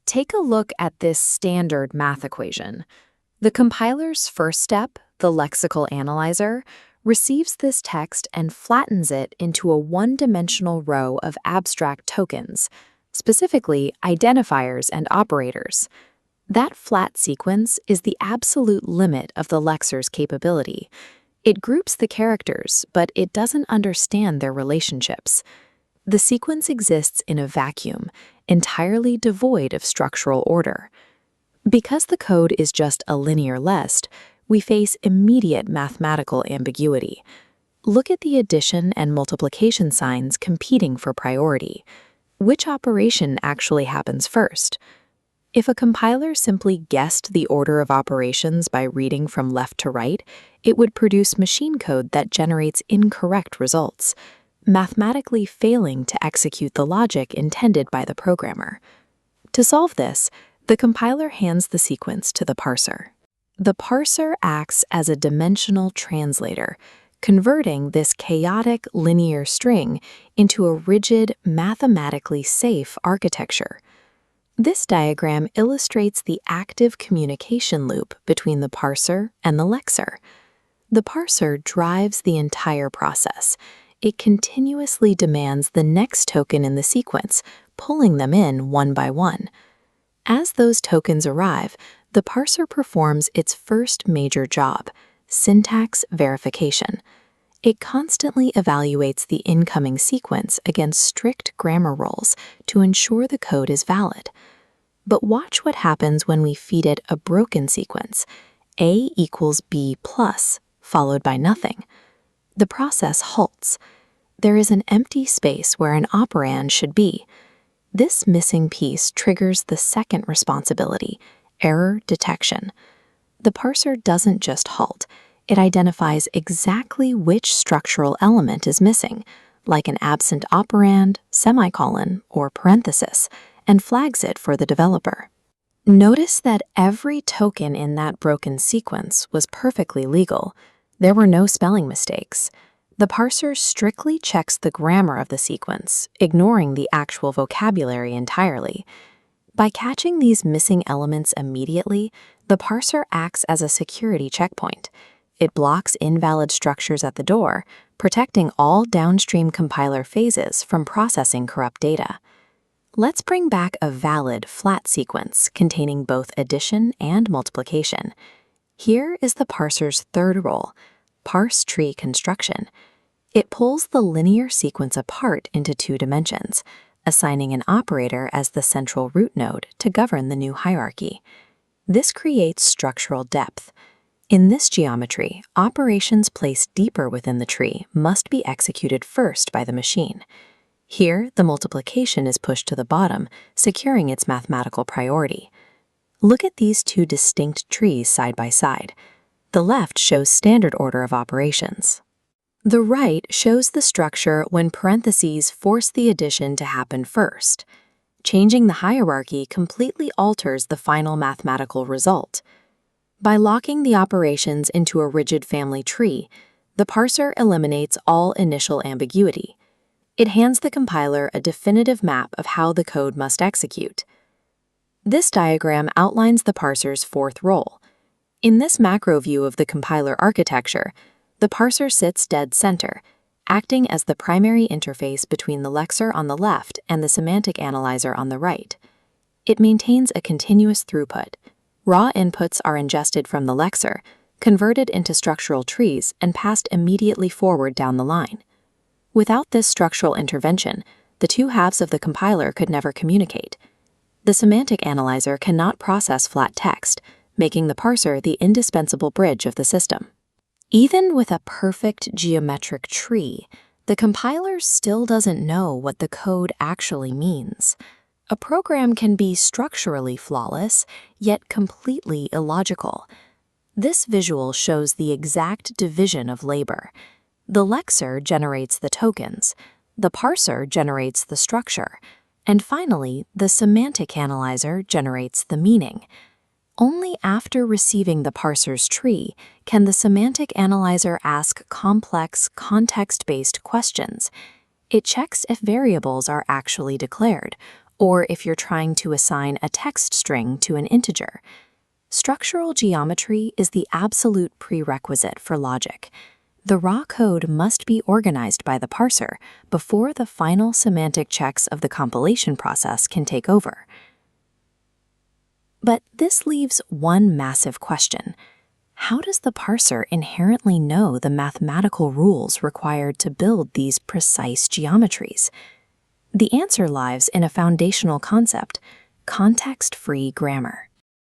Take a look at this standard math equation. The compiler's first step, the lexical analyzer, receives this text and flattens it into a one-dimensional row of abstract tokens, specifically identifiers and operators. That flat sequence is the absolute limit of the lexer's capability. It groups the characters, but it doesn't understand their relationships. The sequence exists in a vacuum, entirely devoid of structural order. Because the code is just a linear list, we face immediate mathematical ambiguity. Look at the addition and multiplication signs competing for priority. Which operation actually happens first? If a compiler simply guessed the order of operations by reading from left to right, it would produce machine code that generates incorrect results, mathematically failing to execute the logic intended by the programmer. To solve this, the compiler hands the sequence to the parser. The parser acts as a dimensional translator, converting this chaotic linear string into a rigid, mathematically safe architecture. This diagram illustrates the active communication loop between the parser and the lexer. The parser drives the entire process. It continuously demands the next token in the sequence, pulling them in one by one. As those tokens arrive, the parser performs its first major job, syntax verification. It constantly evaluates the incoming sequence against strict grammar rules to ensure the code is valid. But watch what happens when we feed it a broken sequence, A equals B plus, followed by nothing. The process halts. There is an empty space where an operand should be. This missing piece triggers the second responsibility, error detection. The parser doesn't just halt. It identifies exactly which structural element is missing, like an absent operand, semicolon, or parenthesis, and flags it for the developer. Notice that every token in that broken sequence was perfectly legal. There were no spelling mistakes. The parser strictly checks the grammar of the sequence, ignoring the actual vocabulary entirely. By catching these missing elements immediately, the parser acts as a security checkpoint. It blocks invalid structures at the door, protecting all downstream compiler phases from processing corrupt data. Let's bring back a valid, flat sequence containing both addition and multiplication. Here is the parser's third role, parse tree construction. It pulls the linear sequence apart into two dimensions, assigning an operator as the central root node to govern the new hierarchy. This creates structural depth. In this geometry, operations placed deeper within the tree must be executed first by the machine. Here, the multiplication is pushed to the bottom, securing its mathematical priority. Look at these two distinct trees side by side. The left shows standard order of operations. The right shows the structure when parentheses force the addition to happen first. Changing the hierarchy completely alters the final mathematical result. By locking the operations into a rigid family tree, the parser eliminates all initial ambiguity. It hands the compiler a definitive map of how the code must execute. This diagram outlines the parser's fourth role. In this macro view of the compiler architecture, the parser sits dead center, acting as the primary interface between the lexer on the left and the semantic analyzer on the right. It maintains a continuous throughput. Raw inputs are ingested from the lexer, converted into structural trees, and passed immediately forward down the line. Without this structural intervention, the two halves of the compiler could never communicate. The semantic analyzer cannot process flat text, making the parser the indispensable bridge of the system. Even with a perfect geometric tree, the compiler still doesn't know what the code actually means. A program can be structurally flawless, yet completely illogical. This visual shows the exact division of labor. The lexer generates the tokens, the parser generates the structure, and finally, the semantic analyzer generates the meaning. Only after receiving the parser's tree can the semantic analyzer ask complex, context-based questions. It checks if variables are actually declared, or if you're trying to assign a text string to an integer. Structural geometry is the absolute prerequisite for logic. The raw code must be organized by the parser before the final semantic checks of the compilation process can take over. But this leaves one massive question. How does the parser inherently know the mathematical rules required to build these precise geometries? The answer lies in a foundational concept: context-free grammar.